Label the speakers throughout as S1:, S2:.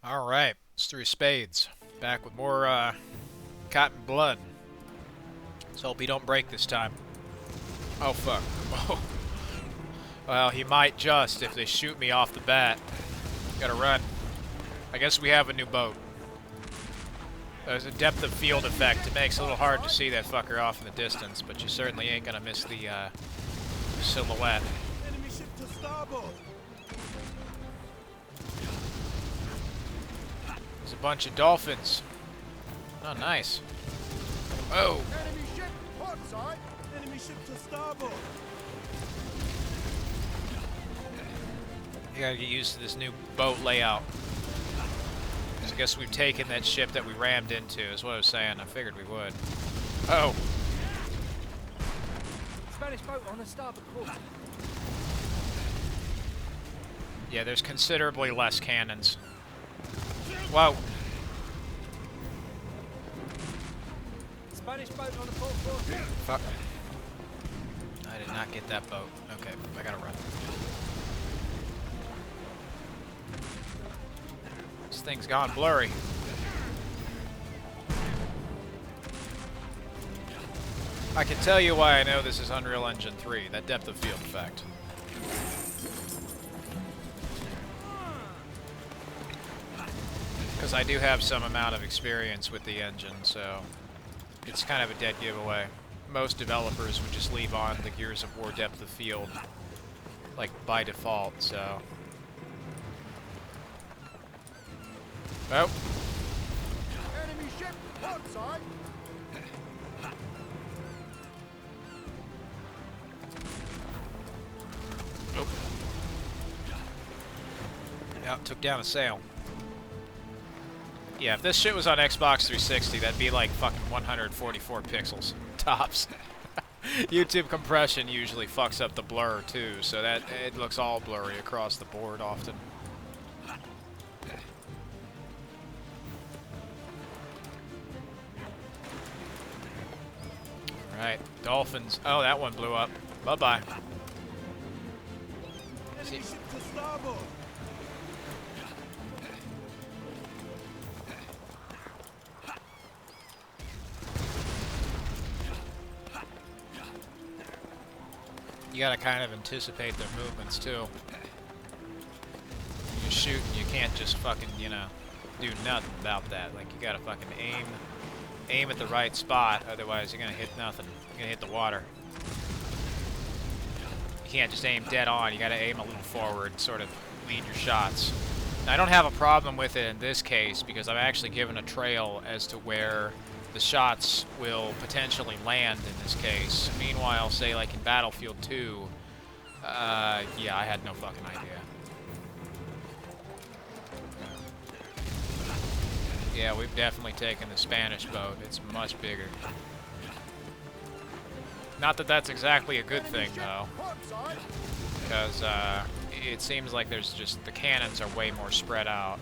S1: Alright, it's Three Spades. Back with more cotton blood. Let's hope he don't break this time. Oh fuck. Oh. Well, he might just if they shoot me off the bat. Gotta run. I guess we have a new boat. There's a depth of field effect. It makes it a little hard to see that fucker off in the distance, but you certainly ain't gonna miss the silhouette.
S2: Enemy ship to starboard.
S1: There's a bunch of dolphins. Oh, nice. Oh!
S2: Enemy ship port side. Enemy ship to starboard.
S1: You gotta get used to this new boat layout. I guess we've taken that ship that we rammed into, is what I was saying. I figured we would. Oh!
S3: Spanish boat on the starboard quarter.
S1: Yeah, there's considerably less cannons. Whoa!
S3: Spanish boat on the port quarter.
S1: Fuck. I did not get that boat. Okay, I gotta run. This thing's gone blurry. I can tell you why I know this is Unreal Engine 3, that depth of field effect. Because I do have some amount of experience with the engine, so it's kind of a dead giveaway. Most developers would just leave on the Gears of War depth of field, like, by default, so... Oh!
S2: Enemy ship port side.
S1: Oh. Yeah, took down a sail. Yeah, if this shit was on Xbox 360, that'd be like fucking 144 pixels. Tops. YouTube compression usually fucks up the blur too, so that it looks all blurry across the board often. Alright, dolphins. Oh, that one blew up. Bye-bye.
S2: Enemy ship to starboard.
S1: You gotta kind of anticipate their movements too. When you shoot, you can't just fucking, you know, do nothing about that. Like, you gotta fucking aim at the right spot, otherwise you're gonna hit nothing. You're gonna hit the water. You can't just aim dead on, you gotta aim a little forward, sort of lead your shots. Now, I don't have a problem with it in this case, because I've actually given a trail as to where the shots will potentially land in this case. Meanwhile, say like in Battlefield 2, yeah, I had no fucking idea. Yeah, we've definitely taken the Spanish boat. It's much bigger. Not that that's exactly a good thing, though,
S2: Port side.
S1: because it seems like there's just, the cannons are way more spread out.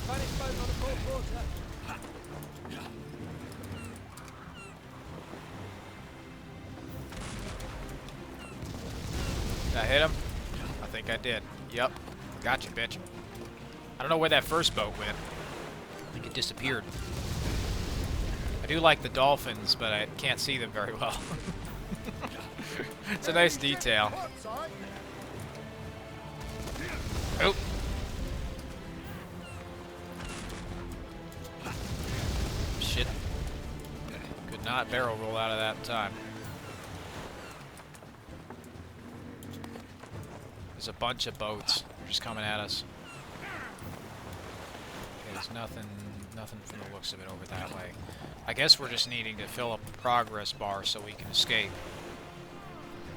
S3: Spanish boat on the port quarter.
S1: Did I hit him? I think I did. Yep. Gotcha, bitch. I don't know where that first boat went. I think it disappeared. I do like the dolphins, but I can't see them very well. It's a nice
S2: Enemy ship
S1: detail.
S2: port side.
S1: Oh. Shit. Could not barrel roll out of that in time. There's a bunch of boats. They're just coming at us. Okay, there's nothing from the looks of it over that way. I guess we're just needing to fill up the progress bar so we can escape.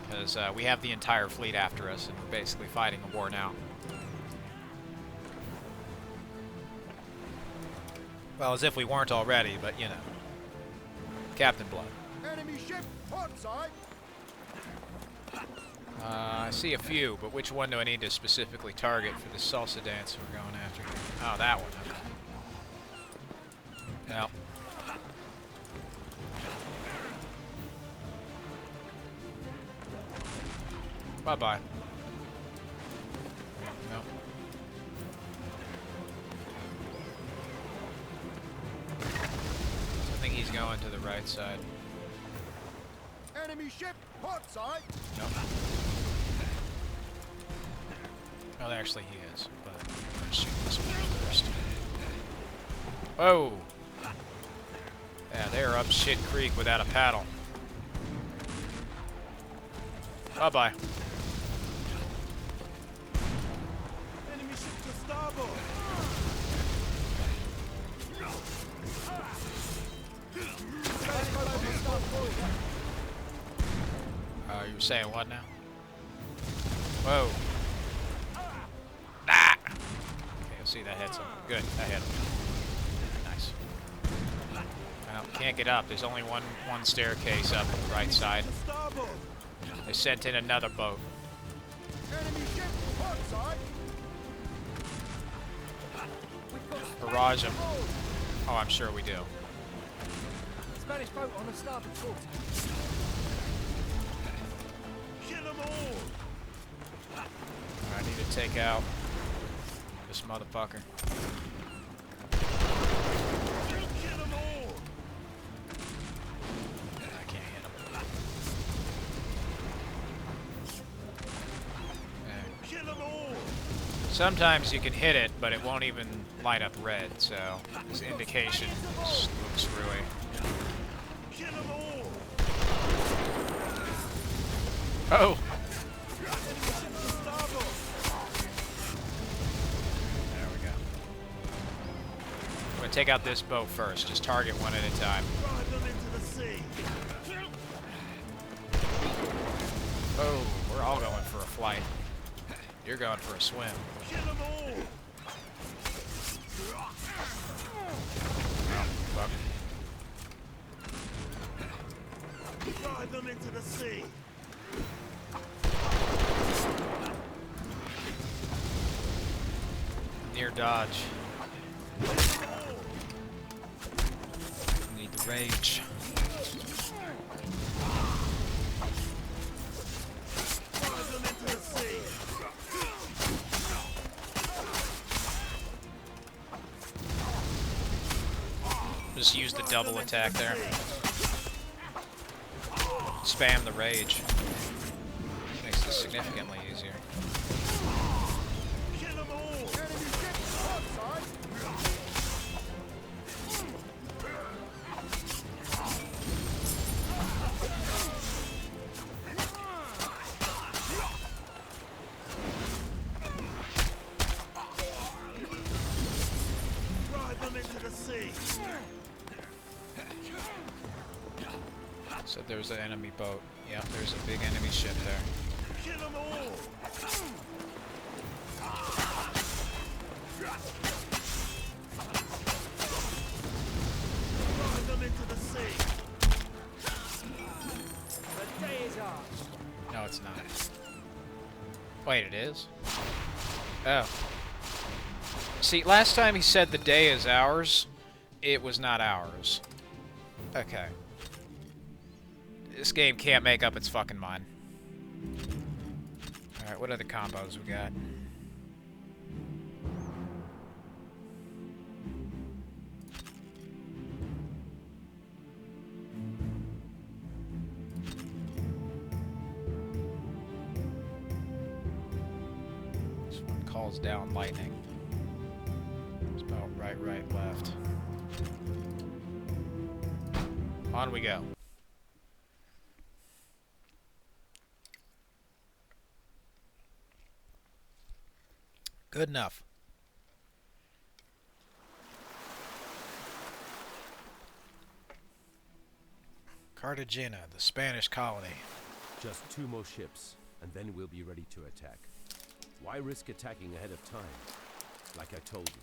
S1: Because we have the entire fleet after us, and we're basically fighting a war now. Well, as if we weren't already, but you know. Captain Blood.
S2: Enemy ship port side.
S1: I see a few, but which one do I need to specifically target for the salsa dance we're going after? Oh, that one. Okay. Well, Bye-bye. Nope. I think he's going to the right side.
S2: Enemy ship, port side.
S1: Nope. Well, actually he is, but I'm gonna shoot this one first. Whoa! Yeah, they're up shit creek without a paddle. Bye-bye.
S2: Enemy ship to starboard.
S3: Spanish boat on the starboard quarter.
S1: You were saying what now? Whoa. Ah! Okay, you'll see that hits him. Good, that hit him. Nice. Well, can't get up. There's only one staircase up the right side.
S2: To starboard.
S1: They sent in another boat.
S2: Enemy ship, port side.
S3: We've got
S1: Barrage them. Oh, I'm sure we do.
S3: Spanish boat on the starboard quarter.
S2: Kill them all.
S1: I need to take out this motherfucker.
S2: Kill them all.
S1: I can't hit him. Yeah.
S2: Kill them all.
S1: Sometimes you can hit it, but it won't even light up red, so this indication looks screwy.
S2: Kill them all.
S1: Oh!
S2: Enemy ship to starboard.
S1: There we go. I'm gonna take out this boat first. Just target one at a time.
S2: Drive them into the sea.
S1: Oh, we're all going for a flight. You're going for a swim.
S2: Kill them all.
S1: Oh, fuck.
S2: Drive them into the sea.
S1: Near dodge. Need the rage.
S2: Drive them into the sea.
S1: Just use the double attack there. Spam the rage. Makes it significantly easier.
S2: Kill them all. Enemy ship, port side. Drive them into the sea.
S1: So there's an enemy boat. Yeah, there's a big enemy ship there.
S2: Kill them all. Drive them into the sea.
S3: The day is ours.
S1: No, it's not. Wait, it is? Oh. See, last time he said the day is ours, it was not ours. Okay. This game can't make up its fucking mind. Alright, what other combos we got? This one calls down lightning. It's about right, left. On we go. Good enough. Cartagena, the Spanish colony.
S4: Just 2 more ships, and then we'll be ready to attack. Why risk attacking ahead of time? Like I told you,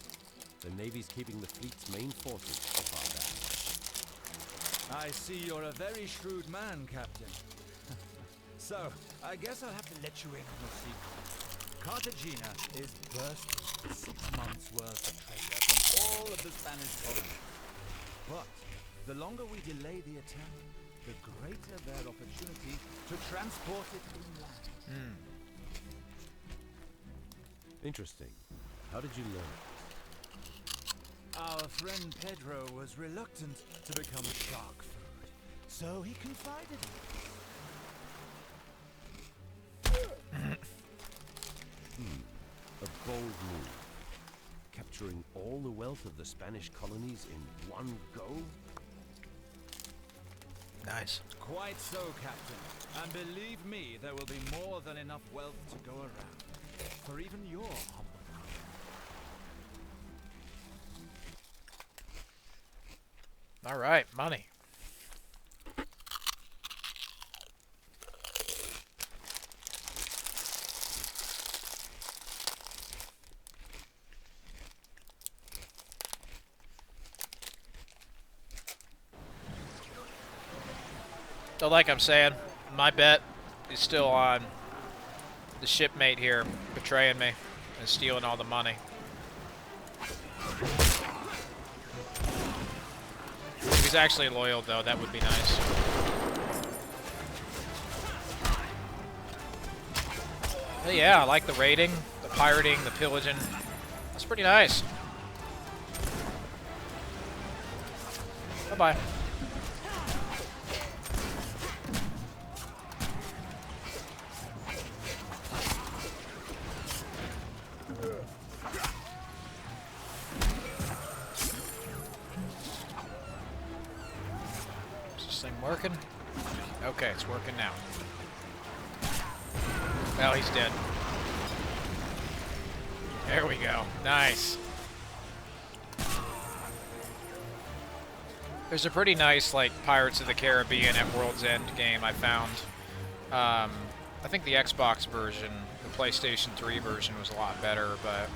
S4: the Navy's keeping the fleet's main forces off our back.
S5: I see you're a very shrewd man, Captain. So, I guess I'll have to let you in on a secret. Cartagena is bursting with 6 months' worth of treasure from all of the Spanish colonies. But the longer we delay the attack, the greater their opportunity to transport it inland.
S4: Interesting. How did you learn?
S5: Our friend Pedro was reluctant to become shark food, so he confided in me.
S4: A bold move. Capturing all the wealth of the Spanish colonies in one go?
S1: Nice.
S5: Quite so, Captain. And believe me, there will be more than enough wealth to go around. For even your humble
S1: All right, money. So like I'm saying, my bet is still on the shipmate here betraying me and stealing all the money. If he's actually loyal, though, that would be nice. But yeah, I like the raiding, the pirating, the pillaging. That's pretty nice. Bye-bye. Working? Okay, it's working now. Well, he's dead. There we go. Nice. There's a pretty nice, like, Pirates of the Caribbean at World's End game I found. I think the Xbox version, the PlayStation 3 version was a lot better, but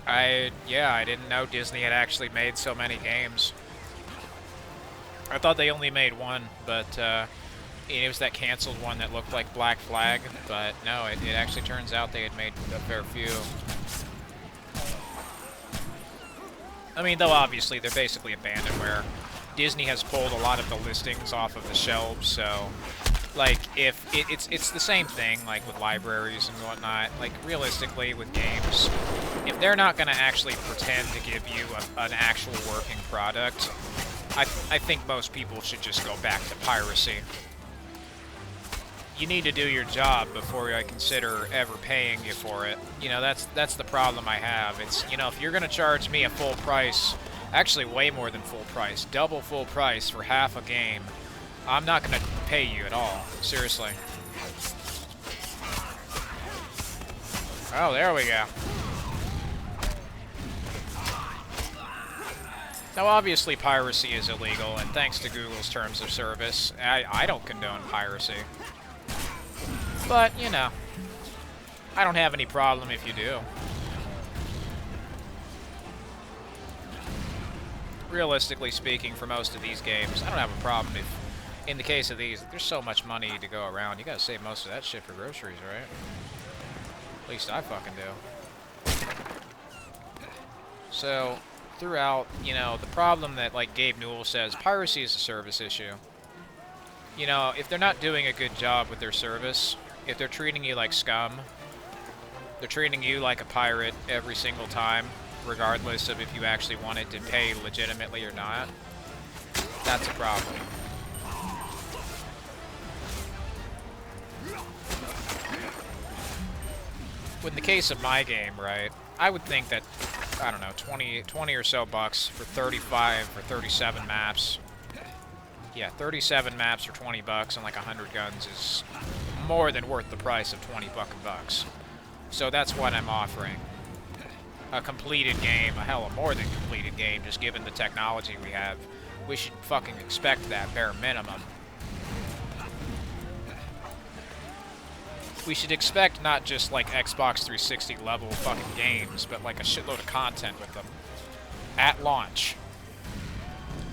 S1: I didn't know Disney had actually made so many games. I thought they only made one, but it was that canceled one that looked like Black Flag, but no, it actually turns out they had made a fair few. I mean, though obviously they're basically abandonware. Disney has pulled a lot of the listings off of the shelves, so like if it's the same thing like with libraries and whatnot. Like realistically with games, if they're not going to actually pretend to give you an actual working product, I think most people should just go back to piracy. You need to do your job before I consider ever paying you for it. You know, that's the problem I have. It's, you know, if you're going to charge me a full price, actually way more than full price, double full price for half a game, I'm not going to pay you at all. Seriously. Oh, there we go. Now, obviously, piracy is illegal, and thanks to Google's terms of service, I don't condone piracy. But, you know, I don't have any problem if you do. Realistically speaking, for most of these games, I don't have a problem if, in the case of these, there's so much money to go around. You gotta save most of that shit for groceries, right? At least I fucking do. So, throughout, you know, the problem that, like Gabe Newell says, piracy is a service issue. You know, if they're not doing a good job with their service, if they're treating you like scum, they're treating you like a pirate every single time, regardless of if you actually wanted to pay legitimately or not, that's a problem. In the case of my game, right, I would think that, I don't know, 20 or so bucks for 35 or 37 maps. Yeah, 37 maps for 20 bucks and like 100 guns is more than worth the price of 20 fucking bucks. So that's what I'm offering. A completed game, a hell of more than completed game, just given the technology we have. We should fucking expect that bare minimum. We should expect not just like Xbox 360 level fucking games, but like a shitload of content with them. At launch.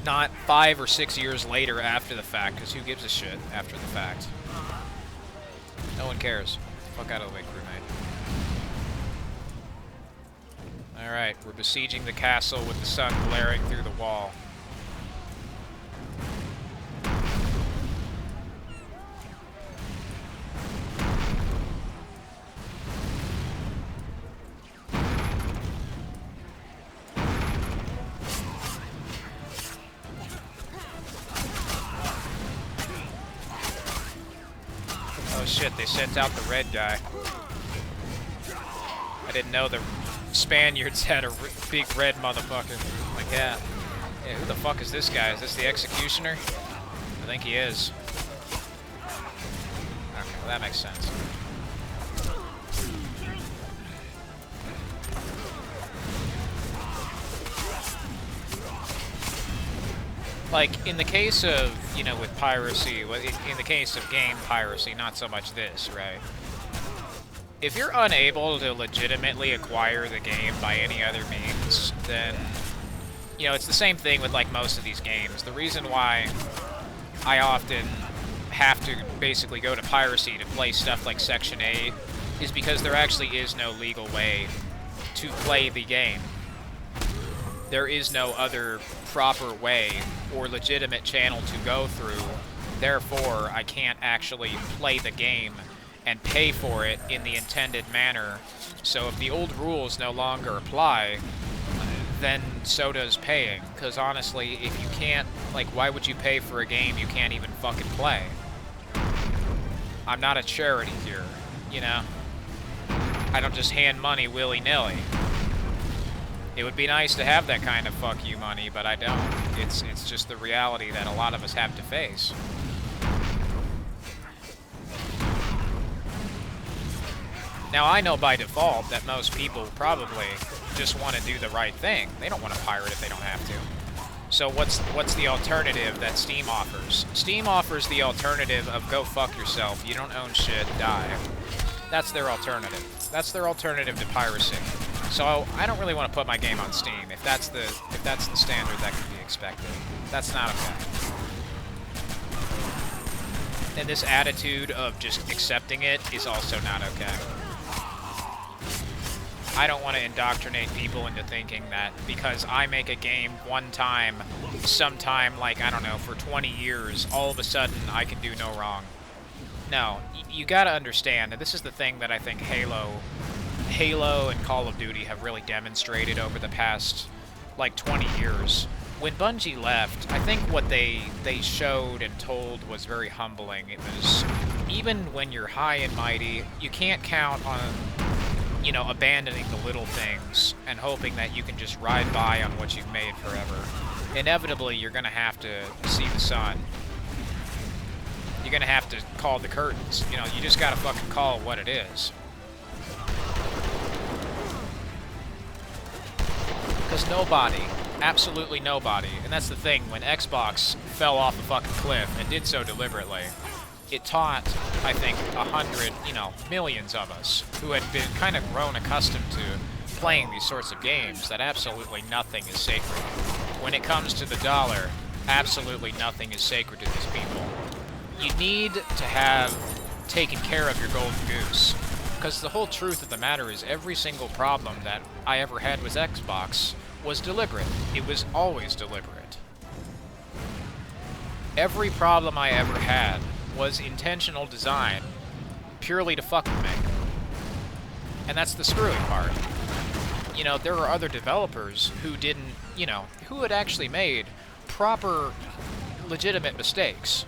S1: Not 5 or 6 years later after the fact, because who gives a shit after the fact? No one cares. Fuck out of the way, crewmate. Alright, we're besieging the castle with the sun glaring through the wall. Oh shit, they sent out the red guy. I didn't know the Spaniards had a big red motherfucker like that. Yeah, who the fuck is this guy? Is this the executioner? I think he is. Okay, well that makes sense. Like, in the case of, you know, with piracy, in the case of game piracy, not so much this, right? If you're unable to legitimately acquire the game by any other means, then, you know, it's the same thing with, like, most of these games. The reason why I often have to basically go to piracy to play stuff like Section 8 is because there actually is no legal way to play the game. There is no other proper way or legitimate channel to go through. Therefore, I can't actually play the game and pay for it in the intended manner. So if the old rules no longer apply, then so does paying. Because honestly, if you can't, like, why would you pay for a game you can't even fucking play? I'm not a charity here, you know? I don't just hand money willy-nilly. It would be nice to have that kind of fuck you money, but I don't. It's just the reality that a lot of us have to face. Now, I know by default that most people probably just want to do the right thing. They don't want to pirate if they don't have to. So what's the alternative that Steam offers? Steam offers the alternative of go fuck yourself, you don't own shit, die. That's their alternative. That's their alternative to piracy. So I don't really want to put my game on Steam if that's the standard that can be expected. That's not okay. And this attitude of just accepting it is also not okay. I don't want to indoctrinate people into thinking that because I make a game one time, sometime, like, I don't know, for 20 years, all of a sudden I can do no wrong. No, you gotta understand, and this is the thing that I think Halo and Call of Duty have really demonstrated over the past, like, 20 years. When Bungie left, I think what they showed and told was very humbling. It was, even when you're high and mighty, you can't count on, you know, abandoning the little things and hoping that you can just ride by on what you've made forever. Inevitably, you're gonna have to see the sun. You're gonna have to call the curtains. You know, you just gotta fucking call what it is. Because nobody, absolutely nobody, and that's the thing, when Xbox fell off a fucking cliff and did so deliberately, it taught, I think, 100, you know, millions of us who had been kind of grown accustomed to playing these sorts of games that absolutely nothing is sacred. When it comes to the dollar, absolutely nothing is sacred to these people. You need to have taken care of your golden goose. Because the whole truth of the matter is every single problem that I ever had with Xbox was deliberate. It was always deliberate. Every problem I ever had was intentional design, purely to fuck with me. And that's the screwing part. You know, there are other developers who didn't, you know, who had actually made proper, legitimate mistakes.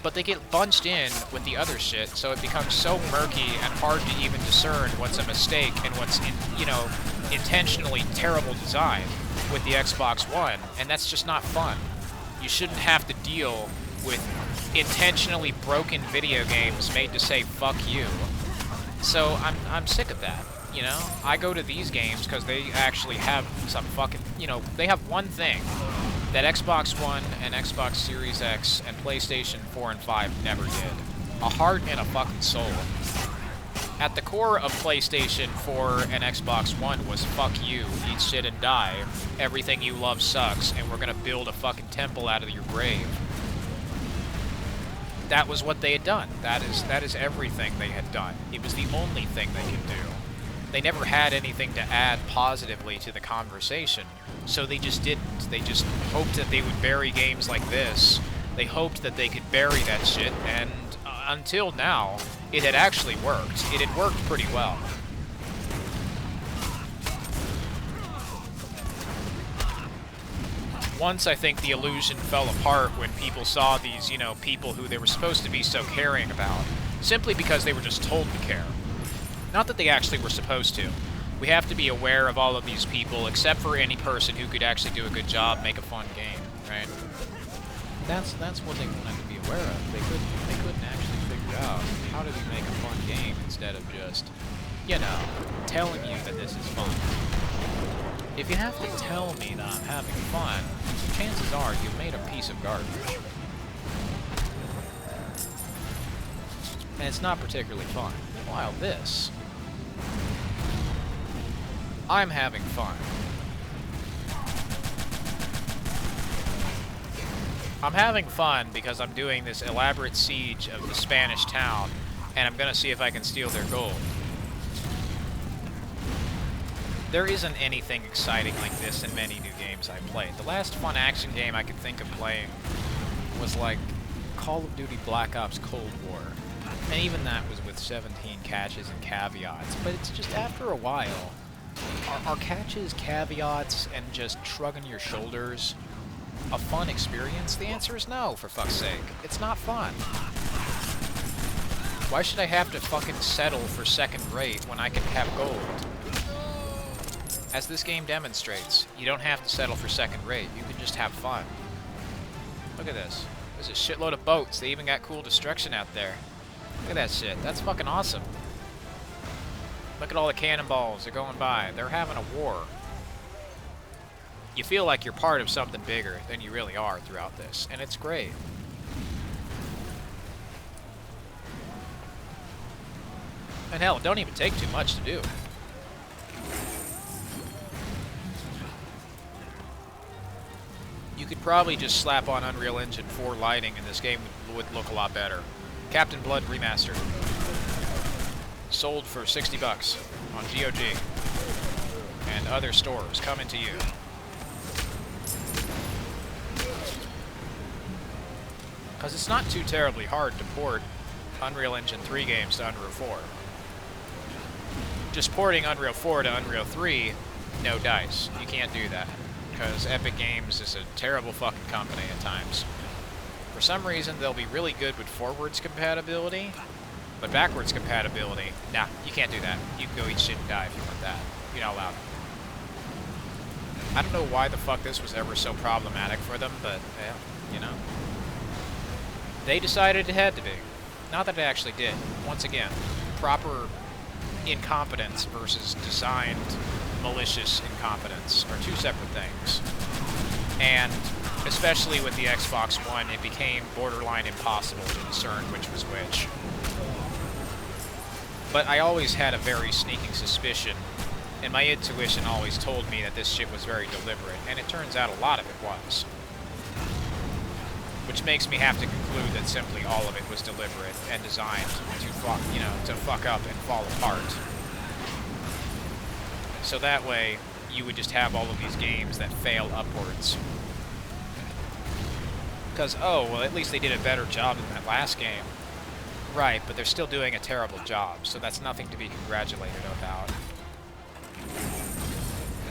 S1: But they get bunched in with the other shit, so it becomes so murky and hard to even discern what's a mistake and what's, you know, intentionally terrible design with the Xbox One, and that's just not fun. You shouldn't have to deal with intentionally broken video games made to say fuck you. So I'm sick of that, you know? I go to these games because they actually have some fucking, you know, they have one thing that Xbox One and Xbox Series X and PlayStation 4 and 5 never did. A heart and a fucking soul. At the core of PlayStation 4 and Xbox One was fuck you, eat shit and die, everything you love sucks, and we're gonna build a fucking temple out of your grave. That was what they had done. That is everything they had done. It was the only thing they could do. They never had anything to add positively to the conversation, so they just didn't. They just hoped that they would bury games like this. They hoped that they could bury that shit, and until now, it had actually worked. It had worked pretty well. Once I think the illusion fell apart when people saw these, you know, people who they were supposed to be so caring about simply because they were just told to care. Not that they actually were supposed to. We have to be aware of all of these people, except for any person who could actually do a good job, make a fun game, right? That's what they wanted to be aware of. They couldn't actually figure out how do we make a fun game instead of just, you know, telling you that this is fun. If you have to tell me that I'm having fun, chances are you've made a piece of garbage. And it's not particularly fun. While this, I'm having fun. I'm having fun because I'm doing this elaborate siege of the Spanish town, and I'm gonna see if I can steal their gold. There isn't anything exciting like this in many new games I've played. The last fun action game I could think of playing was like Call of Duty Black Ops Cold War. And even that was with 17 catches and caveats. But it's just after a while, are catches, caveats, and just shrugging your shoulders a fun experience? The answer is no, for fuck's sake. It's not fun. Why should I have to fucking settle for second rate when I can have gold? As this game demonstrates, you don't have to settle for second rate. You can just have fun. Look at this. There's a shitload of boats. They even got cool destruction out there. Look at that shit. That's fucking awesome. Look at all the cannonballs. They're going by. They're having a war. You feel like you're part of something bigger than you really are throughout this, and it's great. And hell, it don't even take too much to do. You could probably just slap on Unreal Engine 4 lighting and this game would look a lot better. Captain Blood Remastered. Sold for $60 on GOG. And other stores coming to you. Because it's not too terribly hard to port Unreal Engine 3 games to Unreal 4. Just porting Unreal 4 to Unreal 3, no dice. You can't do that. Because Epic Games is a terrible fucking company at times. For some reason, they'll be really good with forwards compatibility, but backwards compatibility, nah, you can't do that. You can go eat shit and die if you want that. You're not allowed. I don't know why the fuck this was ever so problematic for them, but, yeah, you know. They decided it had to be. Not that it actually did. Once again, proper incompetence versus designed malicious incompetence are two separate things. And especially with the Xbox One, it became borderline impossible to discern which was which. But I always had a very sneaking suspicion, and my intuition always told me that this shit was very deliberate, and it turns out a lot of it was. Which makes me have to conclude that simply all of it was deliberate and designed to fuck up and fall apart. So that way, you would just have all of these games that fail upwards. Because, oh, well, at least they did a better job than that last game. Right, but they're still doing a terrible job, so that's nothing to be congratulated about.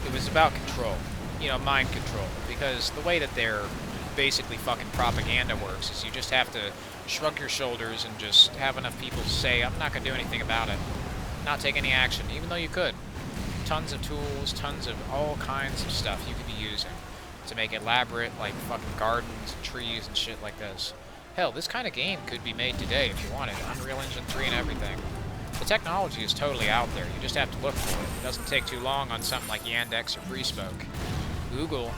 S1: It was about control. You know, mind control. Because the way that their basically fucking propaganda works is you just have to shrug your shoulders and just have enough people say, I'm not going to do anything about it. Not take any action, even though you could. Tons of tools, tons of all kinds of stuff you could be using to make elaborate, like, fucking gardens and trees and shit like this. Hell, this kind of game could be made today if you wanted. Unreal Engine 3 and everything. The technology is totally out there. You just have to look for it. It doesn't take too long on something like Yandex or FreeSpoke. Google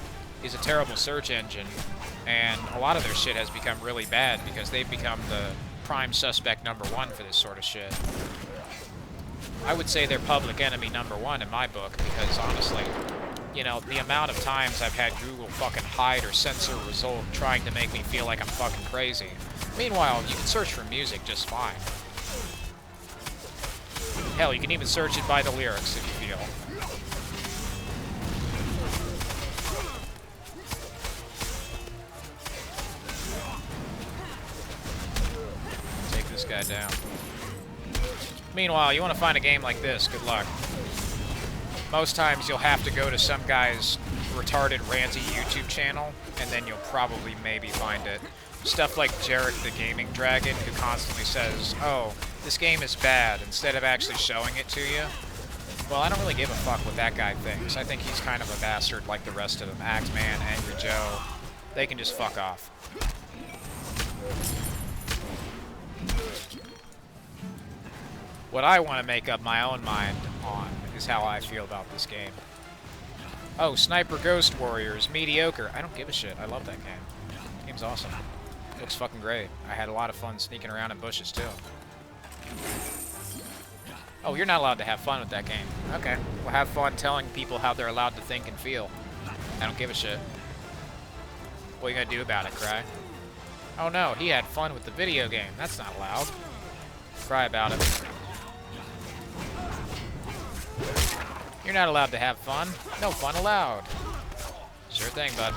S1: is a terrible search engine, and a lot of their shit has become really bad because they've become the prime suspect #1 for this sort of shit. I would say they're public enemy #1 in my book, because honestly, you know, the amount of times I've had Google fucking hide or censor a result trying to make me feel like I'm fucking crazy. Meanwhile, you can search for music just fine. Hell, you can even search it by the lyrics if you feel. Take this guy down. Meanwhile, you want to find a game like this, good luck. most times you'll have to go to some guy's retarded ranty YouTube channel, and then you'll probably maybe find it. Stuff like Jarek the Gaming Dragon, who constantly says, oh, this game is bad, instead of actually showing it to you. Well, I don't really give a fuck what that guy thinks. I think he's kind of a bastard like the rest of them. Axeman, Angry Joe, they can just fuck off. What I want to make up my own mind on is how I feel about this game. Oh, Sniper Ghost Warriors, mediocre. I don't give a shit. I love that game. The game's awesome. Looks fucking great. I had a lot of fun sneaking around in bushes, too. Oh, you're not allowed to have fun with that game. Okay. Well, have fun telling people how they're allowed to think and feel. I don't give a shit. What are you gonna do about it, Cry? Oh no, he had fun with the video game. That's not allowed. Cry about it. You're not allowed to have fun. No fun allowed. Sure thing, bud.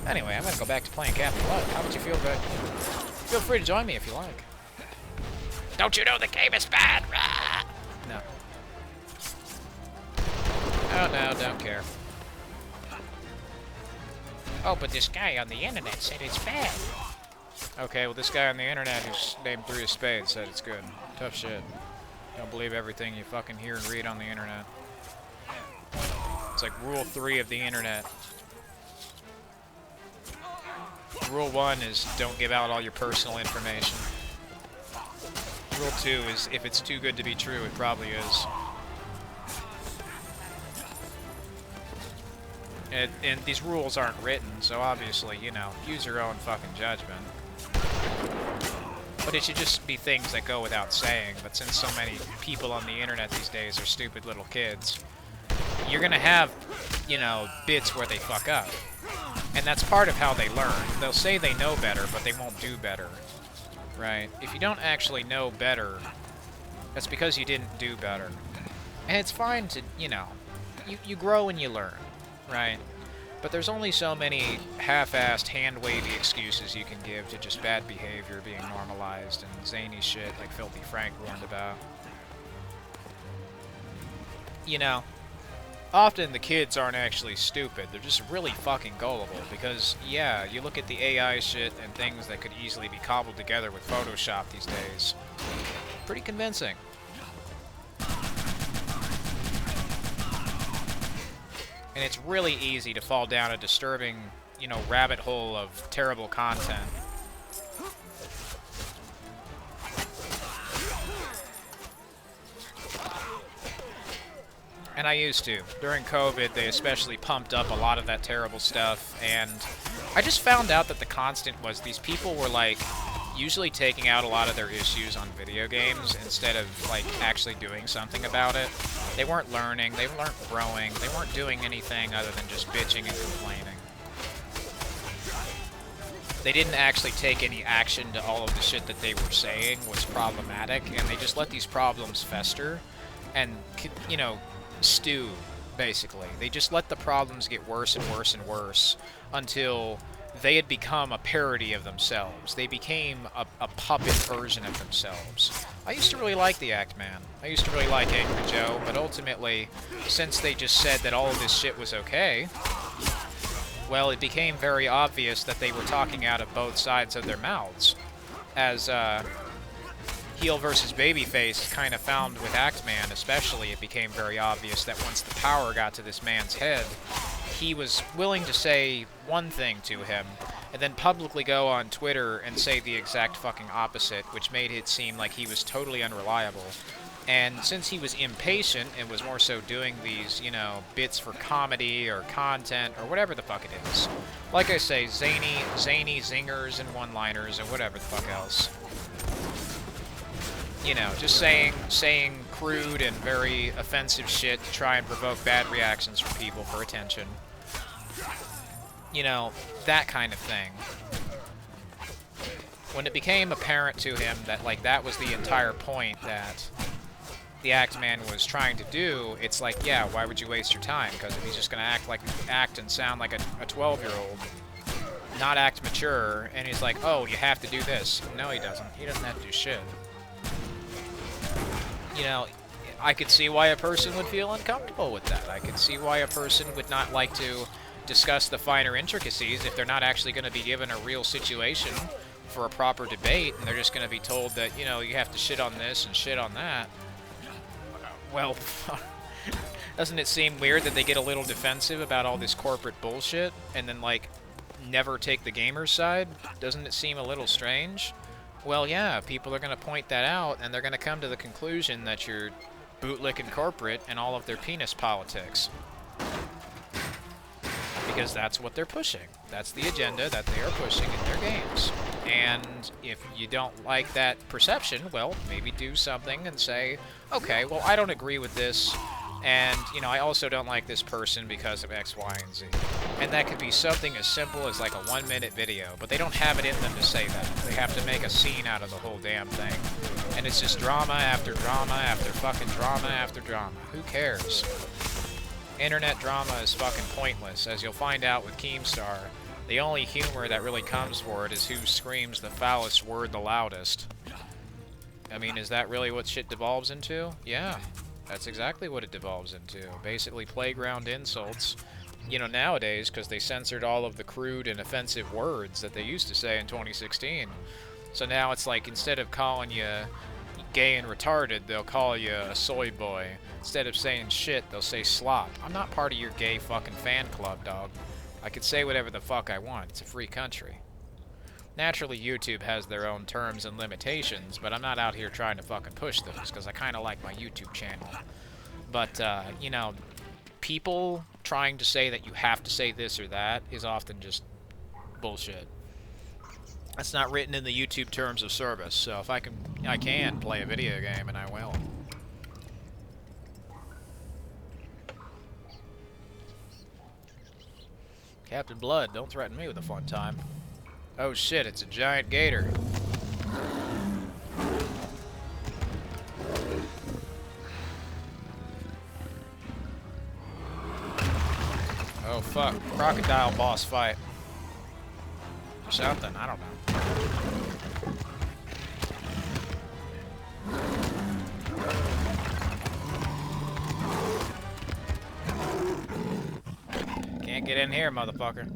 S1: Anyway, I'm gonna go back to playing Captain Blood. How would you feel good? Feel free to join me if you like. Don't you know the game is bad? Rah! No. Oh no, don't care. Oh, but this guy on the internet said it's bad. Okay, well this guy on the internet who's named 3 of Spades said it's good. Tough shit. Don't believe everything you fucking hear and read on the internet. It's like rule 3 of the internet. Rule 1 is don't give out all your personal information. Rule 2 is if it's too good to be true, it probably is. And these rules aren't written, so obviously, you know, use your own fucking judgment. But it should just be things that go without saying. But since so many people on the internet these days are stupid little kids, you're gonna have, you know, bits where they fuck up. And that's part of how they learn. They'll say they know better, but they won't do better. Right? If you don't actually know better, that's because you didn't do better. And it's fine to, you know, you grow and you learn. Right? But there's only so many half-assed, hand-wavy excuses you can give to just bad behavior being normalized and zany shit like Filthy Frank warned about. You know, often the kids aren't actually stupid, they're just really fucking gullible because, yeah, you look at the AI shit and things that could easily be cobbled together with Photoshop these days. Pretty convincing. And it's really easy to fall down a disturbing, you know, rabbit hole of terrible content. And I used to. During COVID, they especially pumped up a lot of that terrible stuff, and I just found out that the constant was these people were, like, usually taking out a lot of their issues on video games instead of, like, actually doing something about it. They weren't learning, they weren't growing, they weren't doing anything other than just bitching and complaining. They didn't actually take any action to all of the shit that they were saying was problematic, and they just let these problems fester and, you know, stew, basically. They just let the problems get worse and worse and worse until they had become a parody of themselves. They became a puppet version of themselves. I used to really like the Axeman. I used to really like Angry Joe, but ultimately, since they just said that all of this shit was okay, well, it became very obvious that they were talking out of both sides of their mouths. As, heel versus babyface kind of found with Axeman especially, it became very obvious that once the power got to this man's head, he was willing to say one thing to him, and then publicly go on Twitter and say the exact fucking opposite, which made it seem like he was totally unreliable. And since he was impatient and was more so doing these, you know, bits for comedy or content or whatever the fuck it is, like I say, zany zingers and one-liners and whatever the fuck else. You know, just saying crude and very offensive shit to try and provoke bad reactions from people for attention. You know, that kind of thing. When it became apparent to him that, like, that was the entire point that the Axeman was trying to do, it's like, yeah, why would you waste your time? Because if he's just gonna act and sound like a 12-year-old, not act mature, and he's like, oh, you have to do this. No, he doesn't. He doesn't have to do shit. you know, I could see why a person would feel uncomfortable with that. I could see why a person would not like to discuss the finer intricacies if they're not actually going to be given a real situation for a proper debate, and they're just going to be told that, you know, you have to shit on this and shit on that. Well, doesn't it seem weird that they get a little defensive about all this corporate bullshit and then, like, never take the gamer's side? Doesn't it seem a little strange? Well, yeah, people are going to point that out, and they're going to come to the conclusion that you're bootlicking corporate and all of their penis politics. Because that's what they're pushing. That's the agenda that they are pushing in their games. And if you don't like that perception, well, maybe do something and say, okay, well, I don't agree with this, and, you know, I also don't like this person because of X, Y, and Z. And that could be something as simple as like a 1-minute video, but they don't have it in them to say that. They have to make a scene out of the whole damn thing. And it's just drama after drama after fucking drama after drama. Who cares? Internet drama is fucking pointless, as you'll find out with Keemstar. The only humor that really comes for it is who screams the foulest word the loudest. I mean, is that really what shit devolves into? Yeah, that's exactly what it devolves into. Basically playground insults. You know, nowadays, because they censored all of the crude and offensive words that they used to say in 2016. So now it's like, instead of calling you gay and retarded, they'll call you a soy boy. Instead of saying shit, they'll say slop. I'm not part of your gay fucking fan club, dog. I can say whatever the fuck I want. It's a free country. Naturally, YouTube has their own terms and limitations, but I'm not out here trying to fucking push those, because I kind of like my YouTube channel. But, you know, people trying to say that you have to say this or that is often just bullshit. That's not written in the YouTube terms of service, so if I can play a video game, and I will. Captain Blood, don't threaten me with a fun time. Oh shit, it's a giant gator. Oh fuck, crocodile boss fight. Or something, I don't know. Can't get in here, motherfucker.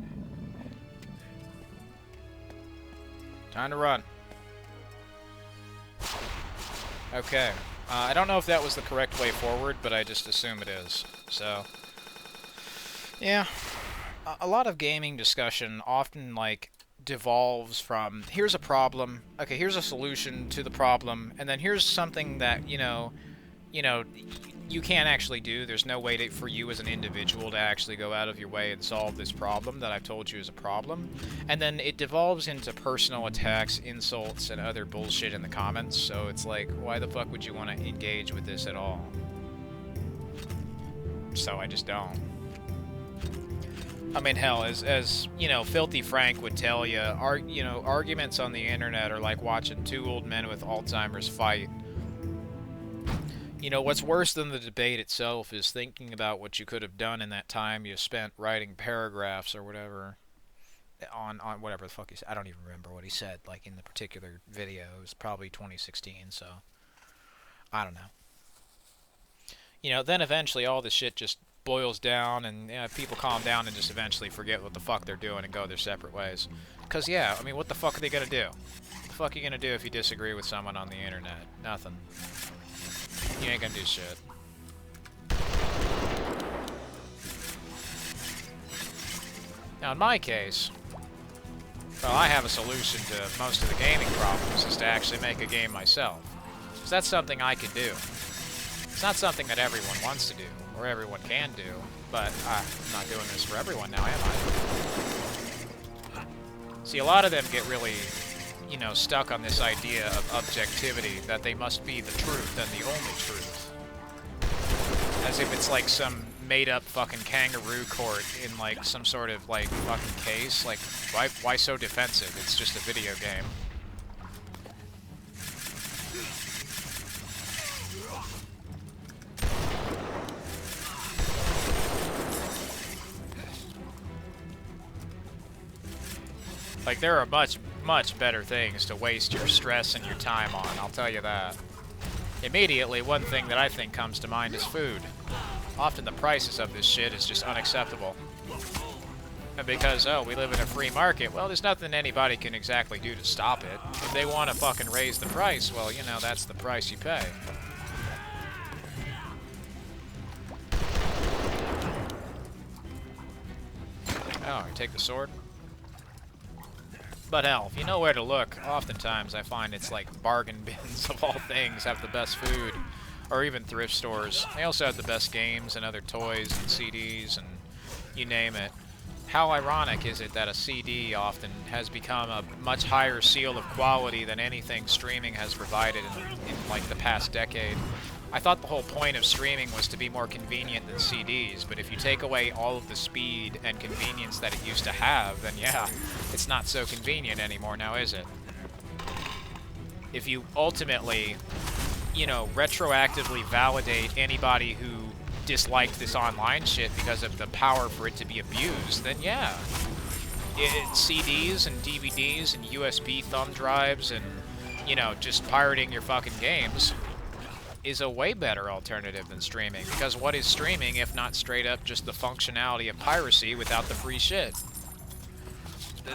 S1: Time to run. Okay. I don't know if that was the correct way forward, but I just assume it is. So, yeah. A lot of gaming discussion often, like, devolves from, here's a problem, okay, here's a solution to the problem, and then here's something that, you know, you can't actually do. There's no way for you as an individual to actually go out of your way and solve this problem that I've told you is a problem. And then it devolves into personal attacks, insults, and other bullshit in the comments. So it's like, why the fuck would you want to engage with this at all? So I just don't. I mean, hell, as you know, Filthy Frank would tell you, arguments on the internet are like watching two old men with Alzheimer's fight. You know, what's worse than the debate itself is thinking about what you could have done in that time you spent writing paragraphs or whatever on whatever the fuck he said. I don't even remember what he said, like, in the particular video. It was probably 2016, so I don't know. You know, then eventually all this shit just boils down and people calm down and just eventually forget what the fuck they're doing and go their separate ways. Because, yeah, I mean, what the fuck are they gonna do? What the fuck are you gonna do if you disagree with someone on the internet? Nothing. You ain't gonna do shit. Now, in my case, well, I have a solution to most of the gaming problems, is to actually make a game myself. Because that's something I can do. It's not something that everyone wants to do, or everyone can do, but I'm not doing this for everyone now, am I? See, a lot of them get really, you know, stuck on this idea of objectivity, that they must be the truth and the only truth. As if it's like some made-up fucking kangaroo court in like some sort of like fucking case. Like, why so defensive? It's just a video game. Like, there are much better things to waste your stress and your time on, I'll tell you that. Immediately, one thing that I think comes to mind is food. Often the prices of this shit is just unacceptable. And because, oh, we live in a free market, well, there's nothing anybody can exactly do to stop it. If they want to fucking raise the price, well, you know, that's the price you pay. Oh, take the sword? But hell, if you know where to look, oftentimes I find it's like bargain bins of all things have the best food. Or even thrift stores. They also have the best games and other toys and CDs and you name it. How ironic is it that a CD often has become a much higher seal of quality than anything streaming has provided in like the past decade? I thought the whole point of streaming was to be more convenient than CDs, but if you take away all of the speed and convenience that it used to have, then yeah, it's not so convenient anymore now, is it? If you ultimately, you know, retroactively validate anybody who disliked this online shit because of the power for it to be abused, then yeah. CDs and DVDs and USB thumb drives and, you know, just pirating your fucking games is a way better alternative than streaming. Because what is streaming if not straight up just the functionality of piracy without the free shit?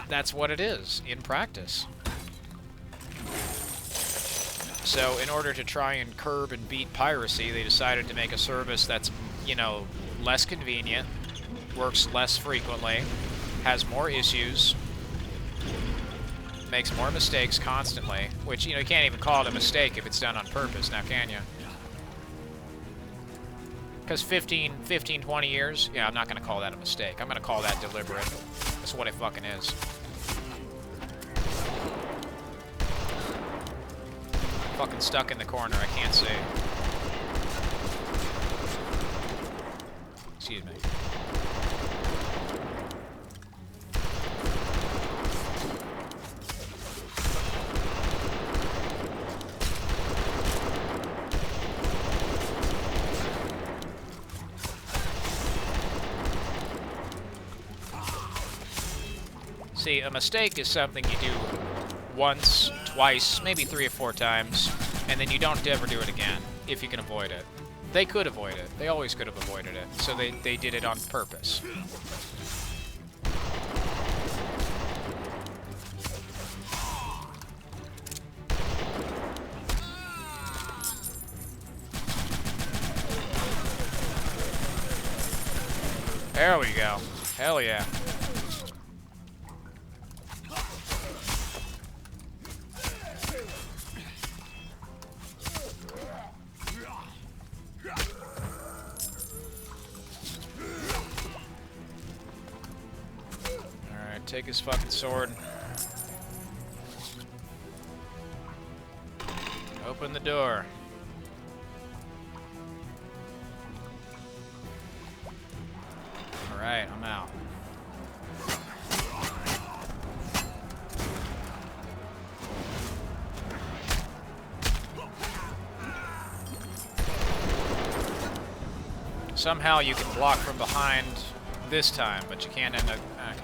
S1: That's what it is, in practice. So, in order to try and curb and beat piracy, they decided to make a service that's, you know, less convenient, works less frequently, has more issues, makes more mistakes constantly, which, you know, you can't even call it a mistake if it's done on purpose, now can you? Because 15, 20 years, yeah, I'm not going to call that a mistake. I'm going to call that deliberate. That's what it fucking is. Fucking stuck in the corner, I can't see. Excuse me. See, a mistake is something you do once, twice, maybe 3 or 4 times, and then you don't ever do it again, if you can avoid it. They could avoid it. They always could have avoided it, so they did it on purpose. There we go. Hell yeah. Take his fucking sword. Open the door. Alright, I'm out. Somehow you can block from behind this time, but you can't end up... Okay.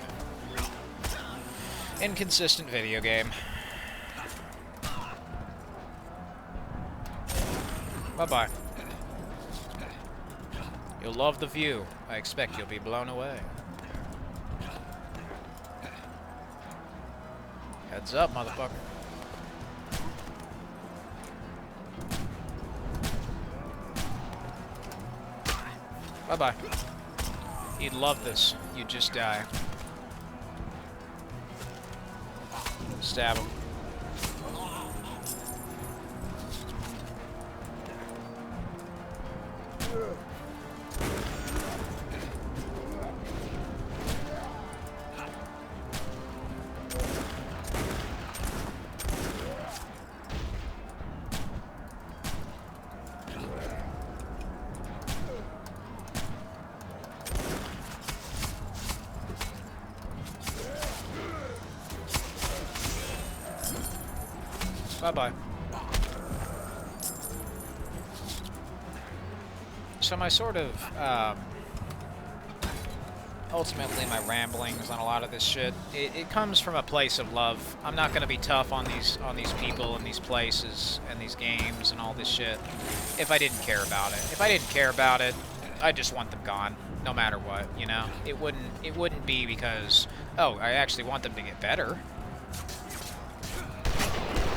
S1: Inconsistent video game. Bye-bye. You'll love the view. I expect you'll be blown away. Heads up, motherfucker. Bye-bye. You'd love this. You'd just die. Stab him. Bye-bye. So my sort of, ultimately my ramblings on a lot of this shit, it comes from a place of love. I'm not gonna be tough on these people and these places and these games and all this shit if I didn't care about it. If I didn't care about it, I just want them gone, no matter what, you know? It wouldn't be because, oh, I actually want them to get better.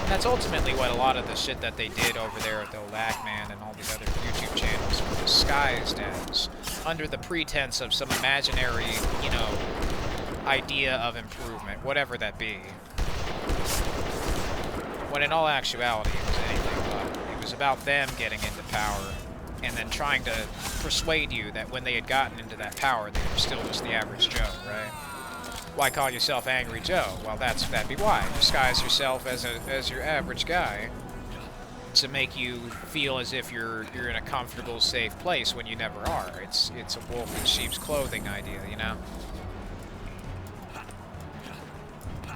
S1: And that's ultimately what a lot of the shit that they did over there at the Lackman and all these other YouTube channels were disguised as, under the pretense of some imaginary, you know, idea of improvement, whatever that be. When in all actuality, it was anything but. It was about them getting into power, and then trying to persuade you that when they had gotten into that power, they were still just the average Joe, right? Why call yourself Angry Joe? Well, that'd be why. Disguise yourself as your average guy to make you feel as if you're in a comfortable, safe place when you never are. It's a wolf in sheep's clothing idea, you know?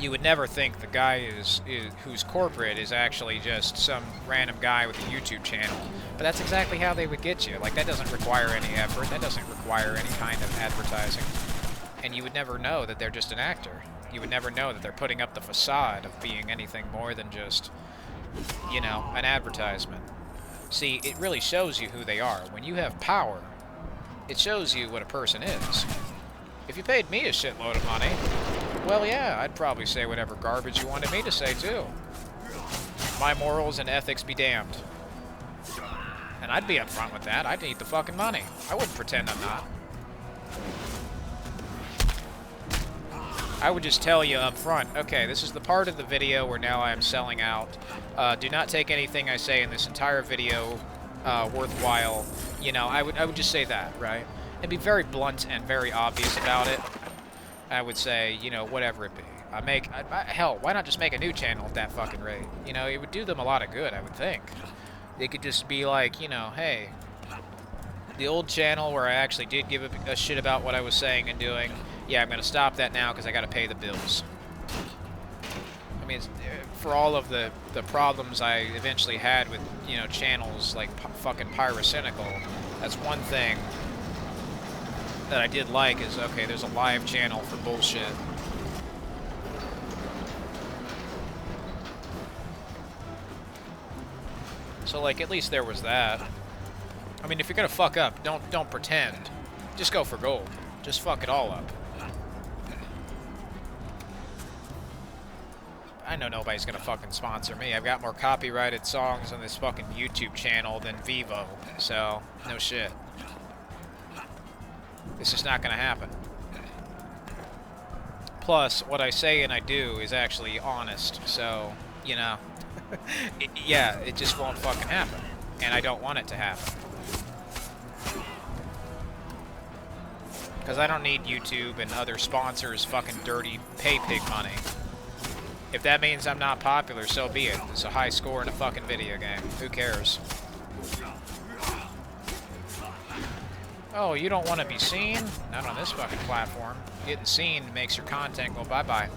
S1: You would never think the guy who's corporate is actually just some random guy with a YouTube channel. But that's exactly how they would get you. Like, that doesn't require any effort. That doesn't require any kind of advertising. And you would never know that they're just an actor. You would never know that they're putting up the facade of being anything more than just, you know, an advertisement. See, it really shows you who they are. When you have power, it shows you what a person is. If you paid me a shitload of money, well, yeah, I'd probably say whatever garbage you wanted me to say, too. My morals and ethics be damned. And I'd be upfront with that. I'd need the fucking money. I wouldn't pretend I'm not. I would just tell you up front, okay, this is the part of the video where now I am selling out. Do not take anything I say in this entire video worthwhile. You know, I would just say that, right? And be very blunt and very obvious about it. I would say, you know, whatever it be. Hell, why not just make a new channel at that fucking rate? You know, it would do them a lot of good, I would think. They could just be like, you know, hey, the old channel where I actually did give a shit about what I was saying and doing, yeah, I'm going to stop that now because I got to pay the bills. I mean, for all of the problems I eventually had with, you know, channels like fucking Pyrocynical, that's one thing that I did like is, okay, there's a live channel for bullshit. So, like, at least there was that. I mean, if you're gonna fuck up, don't pretend. Just go for gold. Just fuck it all up. I know nobody's gonna fucking sponsor me. I've got more copyrighted songs on this fucking YouTube channel than Vivo, so no shit. It's just not gonna happen. Plus, what I say and I do is actually honest, so, you know, it just won't fucking happen. And I don't want it to happen. Because I don't need YouTube and other sponsors' fucking dirty pay pig money. If that means I'm not popular, so be it. It's a high score in a fucking video game. Who cares? Oh, you don't want to be seen? Not on this fucking platform. Getting seen makes your content go bye-bye.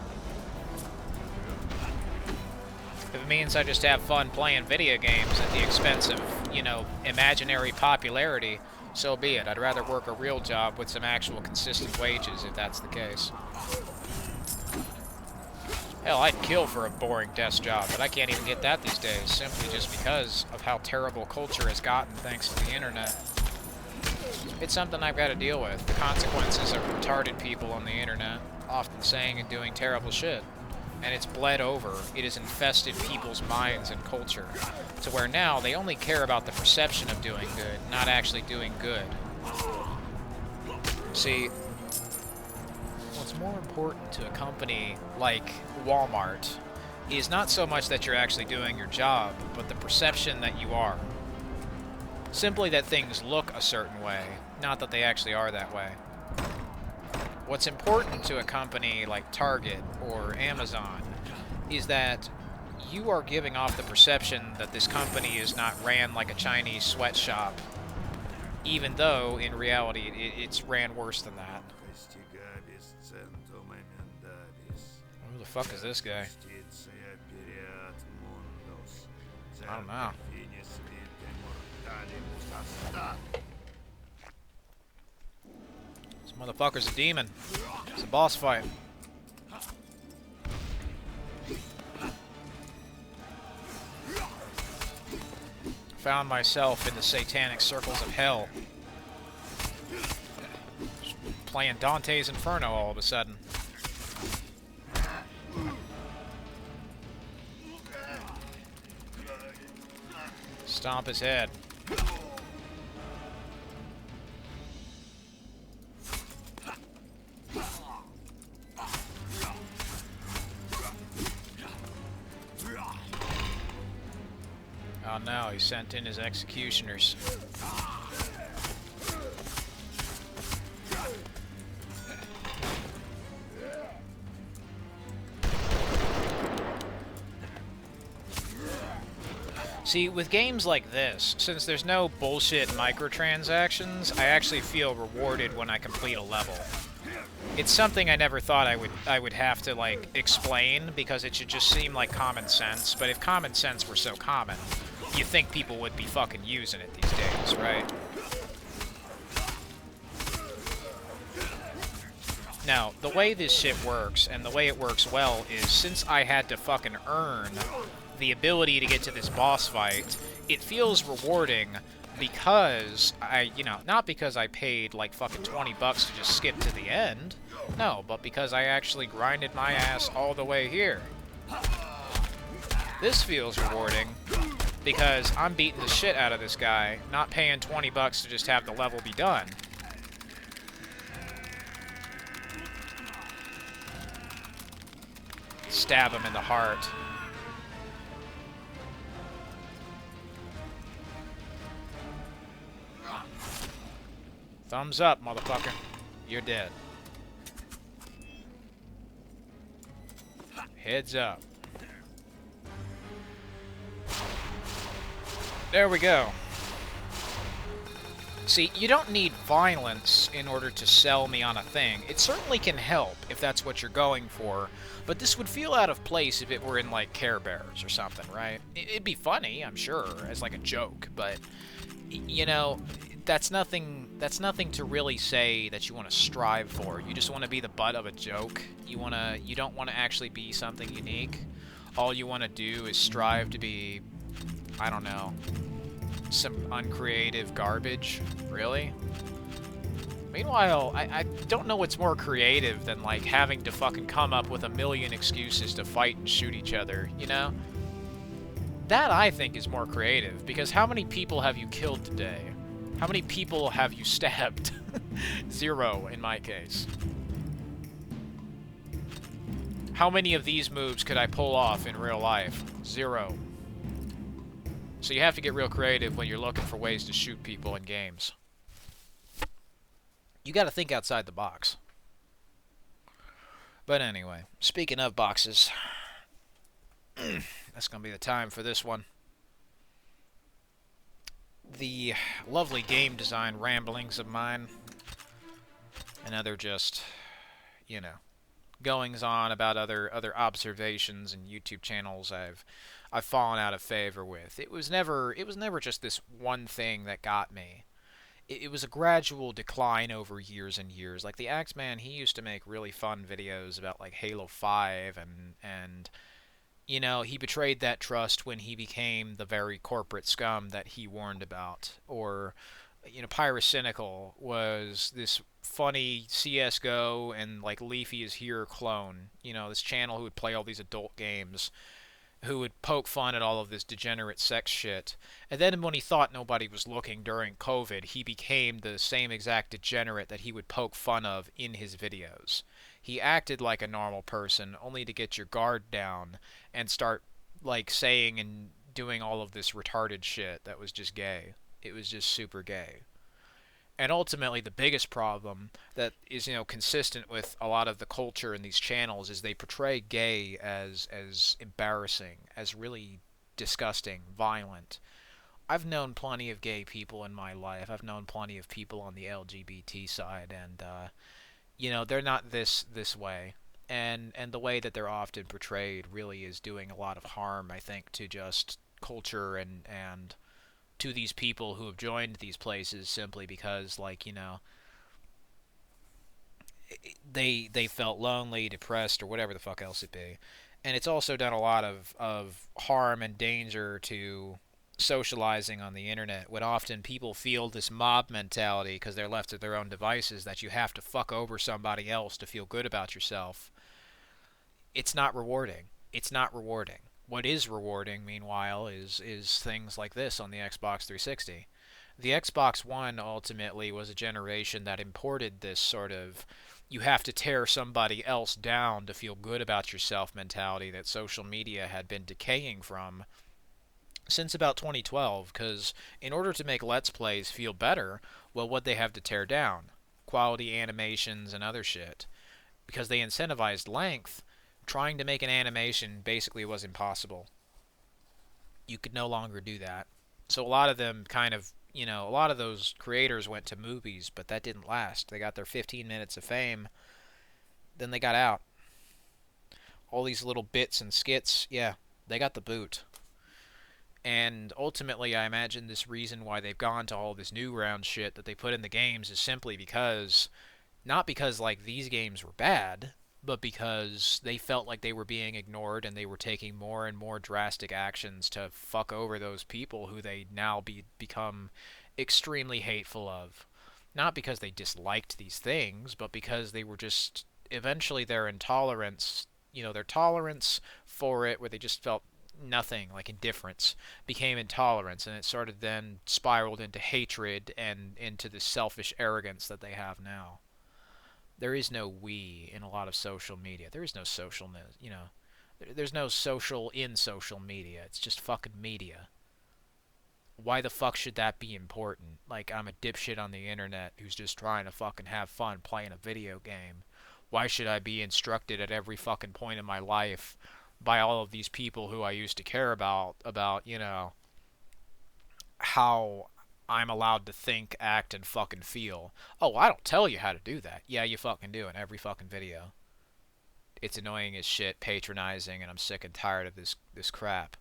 S1: If it means I just have fun playing video games at the expense of, you know, imaginary popularity, so be it. I'd rather work a real job with some actual consistent wages if that's the case. Hell, I'd kill for a boring desk job, but I can't even get that these days, simply just because of how terrible culture has gotten thanks to the internet. It's something I've got to deal with. The consequences of retarded people on the internet, often saying and doing terrible shit. And it's bled over. It has infested people's minds and culture, to where now they only care about the perception of doing good, not actually doing good. See, what's more important to a company like Walmart is not so much that you're actually doing your job, but the perception that you are. Simply that things look a certain way, not that they actually are that way. What's important to a company like Target or Amazon is that you are giving off the perception that this company is not ran like a Chinese sweatshop, even though in reality it's ran worse than that. Who the fuck is this guy? I don't know. This Motherfucker's a demon. It's a boss fight. Found myself in the satanic circles of hell. Playing Dante's Inferno all of a sudden. Stomp his head. Oh no, he sent in his executioners. See, with games like this, since there's no bullshit microtransactions, I actually feel rewarded when I complete a level. It's something I never thought I would have to, like, explain, because it should just seem like common sense, but if common sense were so common, you'd think people would be fucking using it these days, right? Now, the way this shit works, and the way it works well, is since I had to fucking earn the ability to get to this boss fight, it feels rewarding because not because I paid like fucking 20 bucks to just skip to the end. No, but because I actually grinded my ass all the way here. This feels rewarding because I'm beating the shit out of this guy, not paying 20 bucks to just have the level be done. Stab him in the heart. Thumbs up, motherfucker. You're dead. Heads up. There we go. See, you don't need violence in order to sell me on a thing. It certainly can help if that's what you're going for, but this would feel out of place if it were in, like, Care Bears or something, right? It'd be funny, I'm sure, as, like, a joke, but, you know, that's nothing to really say that you want to strive for. You just want to be the butt of a joke. You don't want to actually be something unique. All you want to do is strive to be, I don't know, some uncreative garbage. Really? Meanwhile, I don't know what's more creative than, like, having to fucking come up with a million excuses to fight and shoot each other, you know? That, I think, is more creative, because how many people have you killed today? How many people have you stabbed? 0 in my case. How many of these moves could I pull off in real life? 0. So you have to get real creative when you're looking for ways to shoot people in games. You gotta think outside the box. But anyway, speaking of boxes, that's gonna be the time for this one. The lovely game design ramblings of mine and other just, you know, goings on about other observations and YouTube channels I've fallen out of favor with. It was never just this one thing that got me. It was a gradual decline over years and years. Like the Axeman, he used to make really fun videos about like Halo 5 and you know, he betrayed that trust when he became the very corporate scum that he warned about. Or, you know, Pyrocynical was this funny CSGO and, like, Leafy is Here clone. You know, this channel who would play all these adult games, who would poke fun at all of this degenerate sex shit. And then when he thought nobody was looking during COVID, he became the same exact degenerate that he would poke fun of in his videos. He acted like a normal person, only to get your guard down and start, like, saying and doing all of this retarded shit that was just gay. It was just super gay. And ultimately, the biggest problem that is, you know, consistent with a lot of the culture in these channels is they portray gay as embarrassing, as really disgusting, violent. I've known plenty of gay people in my life. I've known plenty of people on the LGBT side, and you know, they're not this way. And the way that they're often portrayed really is doing a lot of harm, I think, to just culture and to these people who have joined these places simply because, like, you know, they felt lonely, depressed, or whatever the fuck else it be. And it's also done a lot of harm and danger to socializing on the internet, when often people feel this mob mentality because they're left to their own devices, that you have to fuck over somebody else to feel good about yourself. It's not rewarding. It's not rewarding. What is rewarding, meanwhile, is things like this on the Xbox 360. The Xbox One ultimately was a generation that imported this sort of you have to tear somebody else down to feel good about yourself mentality that social media had been decaying from since about 2012, because in order to make Let's Plays feel better, well, what they have to tear down? Quality animations and other shit. Because they incentivized length, trying to make an animation basically was impossible. You could no longer do that. So a lot of them kind of, a lot of those creators went to movies, but that didn't last. They got their 15 minutes of fame, then they got out. All these little bits and skits, yeah, they got the boot. And ultimately, I imagine this reason why they've gone to all this Newgrounds shit that they put in the games is simply because, not because, like, these games were bad, but because they felt like they were being ignored and they were taking more and more drastic actions to fuck over those people who they now become extremely hateful of. Not because they disliked these things, but because they were just, eventually their intolerance, their tolerance for it, where they just felt nothing, like indifference, became intolerance, and it sort of then spiraled into hatred and into the selfish arrogance that they have now. There is no we in a lot of social media. There is no socialness, There's no social in social media. It's just fucking media. Why the fuck should that be important? Like, I'm a dipshit on the internet who's just trying to fucking have fun playing a video game. Why should I be instructed at every fucking point in my life by all of these people who I used to care about, how I'm allowed to think, act, and fucking feel? Oh, I don't tell you how to do that. Yeah, you fucking do in every fucking video. It's annoying as shit, patronizing, and I'm sick and tired of this crap.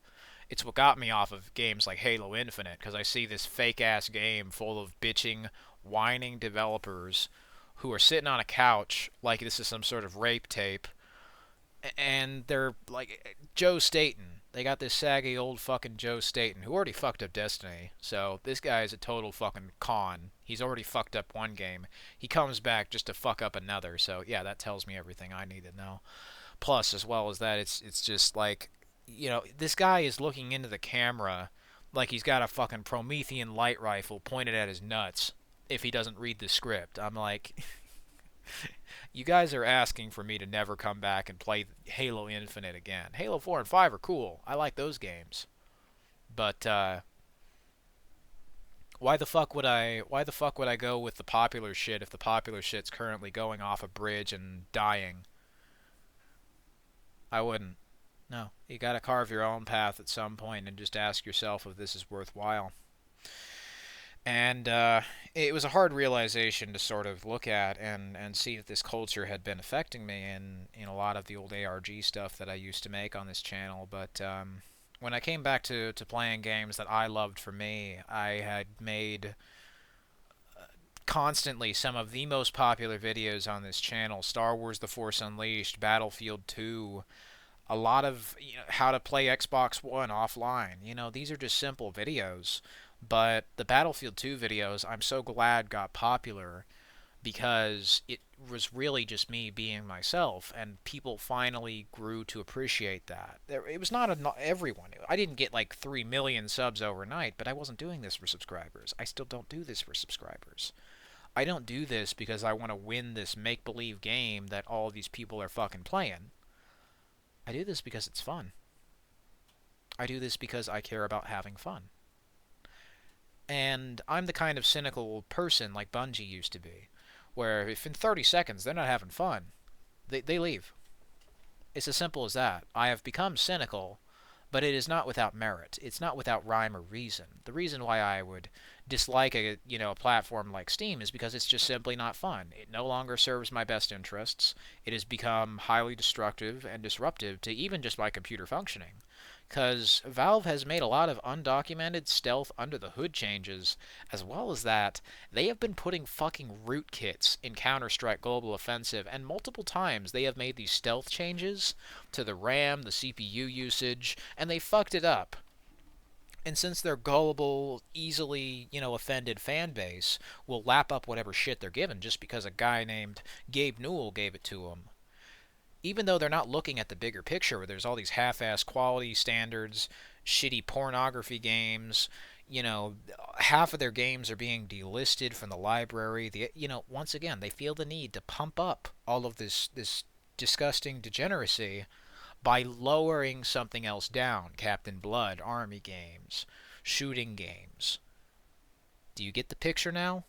S1: It's what got me off of games like Halo Infinite, because I see this fake-ass game full of bitching, whining developers who are sitting on a couch like this is some sort of rape tape, and they're like Joe Staten. They got this saggy old fucking Joe Staten, who already fucked up Destiny. So this guy is a total fucking con. He's already fucked up one game. He comes back just to fuck up another. So yeah, that tells me everything I need to know. Plus, as well as that, it's just like, this guy is looking into the camera like he's got a fucking Promethean light rifle pointed at his nuts if he doesn't read the script. I'm like, you guys are asking for me to never come back and play Halo Infinite again. Halo 4 and 5 are cool. I like those games. But why the fuck would I go with the popular shit if the popular shit's currently going off a bridge and dying? I wouldn't. No, you got to carve your own path at some point and just ask yourself if this is worthwhile. And it was a hard realization to sort of look at and see if this culture had been affecting me in a lot of the old ARG stuff that I used to make on this channel. But when I came back to playing games that I loved for me, I had made constantly some of the most popular videos on this channel: Star Wars The Force Unleashed, Battlefield 2, a lot of how to play Xbox One offline. These are just simple videos. But the Battlefield 2 videos, I'm so glad got popular, because it was really just me being myself, and people finally grew to appreciate that. It was not everyone. I didn't get like 3 million subs overnight, but I wasn't doing this for subscribers. I still don't do this for subscribers. I don't do this because I want to win this make-believe game that all these people are fucking playing. I do this because it's fun. I do this because I care about having fun. And I'm the kind of cynical person like Bungie used to be, where if in 30 seconds they're not having fun, they leave. It's as simple as that. I have become cynical, but it is not without merit. It's not without rhyme or reason. The reason why I would dislike a platform like Steam is because it's just simply not fun. It no longer serves my best interests. It has become highly destructive and disruptive to even just my computer functioning. because Valve has made a lot of undocumented stealth under the hood changes, as well as that they have been putting fucking rootkits in Counter-Strike Global Offensive, and multiple times they have made these stealth changes to the RAM, the CPU usage, and they fucked it up. And since their gullible, easily, offended fan base will lap up whatever shit they're given just because a guy named Gabe Newell gave it to them, even though they're not looking at the bigger picture where there's all these half-ass quality standards, shitty pornography games, half of their games are being delisted from the library. Once again, they feel the need to pump up all of this disgusting degeneracy by lowering something else down. Captain Blood, army games, shooting games. Do you get the picture now?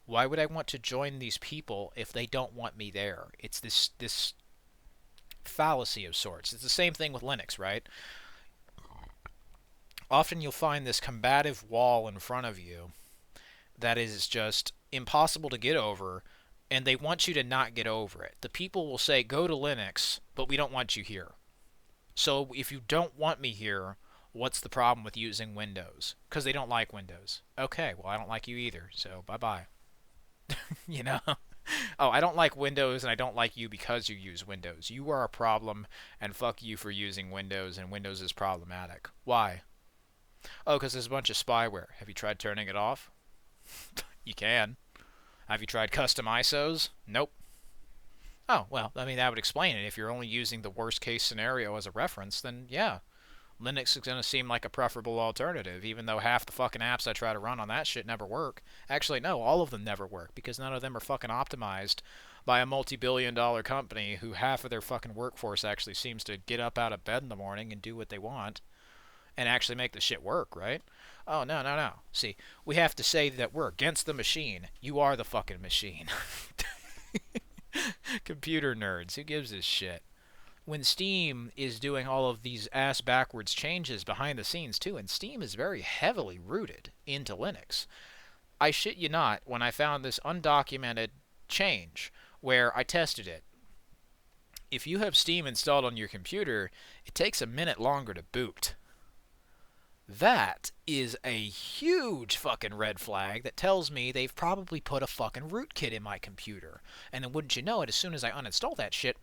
S1: Why would I want to join these people if they don't want me there? It's this fallacy of sorts. It's the same thing with Linux, right? Often you'll find this combative wall in front of you that is just impossible to get over, and they want you to not get over it. The people will say, go to Linux, but we don't want you here. So if you don't want me here, what's the problem with using Windows? Because they don't like Windows. Okay, well, I don't like you either, so bye-bye. Oh, I don't like Windows, and I don't like you because you use Windows. You are a problem, and fuck you for using Windows, and Windows is problematic. Why? Oh, because there's a bunch of spyware. Have you tried turning it off? You can. Have you tried custom ISOs? Nope. Oh, well, I mean, that would explain it. If you're only using the worst-case scenario as a reference, then yeah, Linux is going to seem like a preferable alternative, even though half the fucking apps I try to run on that shit never work. Actually, no, all of them never work, because none of them are fucking optimized by a multi-billion-dollar company who half of their fucking workforce actually seems to get up out of bed in the morning and do what they want and actually make the shit work, right? Oh, no. See, we have to say that we're against the machine. You are the fucking machine. Computer nerds, who gives a shit? When Steam is doing all of these ass-backwards changes behind the scenes too, and Steam is very heavily rooted into Linux. I shit you not, when I found this undocumented change where I tested it. If you have Steam installed on your computer, it takes a minute longer to boot. That is a huge fucking red flag that tells me they've probably put a fucking rootkit in my computer. And then wouldn't you know it, as soon as I uninstall that shit,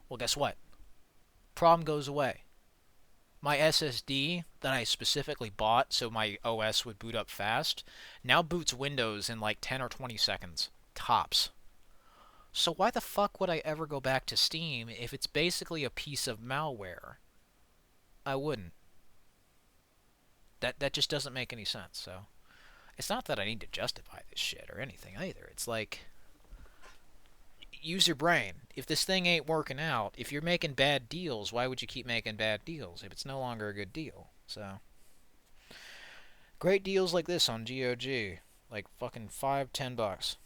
S1: well, guess what? Problem goes away. My SSD that I specifically bought so my OS would boot up fast now boots Windows in like 10 or 20 seconds. Tops. So why the fuck would I ever go back to Steam if it's basically a piece of malware? I wouldn't. That just doesn't make any sense. So it's not that I need to justify this shit or anything either. It's like, use your brain. If this thing ain't working out, if you're making bad deals, why would you keep making bad deals if it's no longer a good deal? So great deals like this on GOG, like fucking $5-10.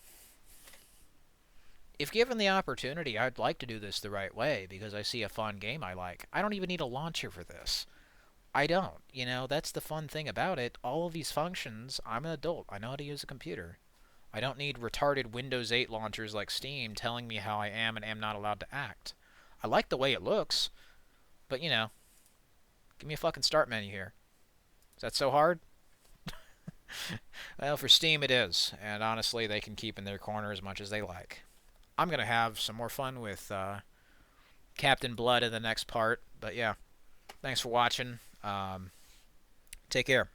S1: If given the opportunity, I'd like to do this the right way because I see a fun game I like. I don't even need a launcher for this. I don't. That's the fun thing about it. All of these functions, I'm an adult. I know how to use a computer. I don't need retarded Windows 8 launchers like Steam telling me how I am and am not allowed to act. I like the way it looks, but give me a fucking start menu here. Is that so hard? Well, for Steam it is, and honestly, they can keep in their corner as much as they like. I'm going to have some more fun with Captain Blood in the next part, but yeah. Thanks for watching. Take care.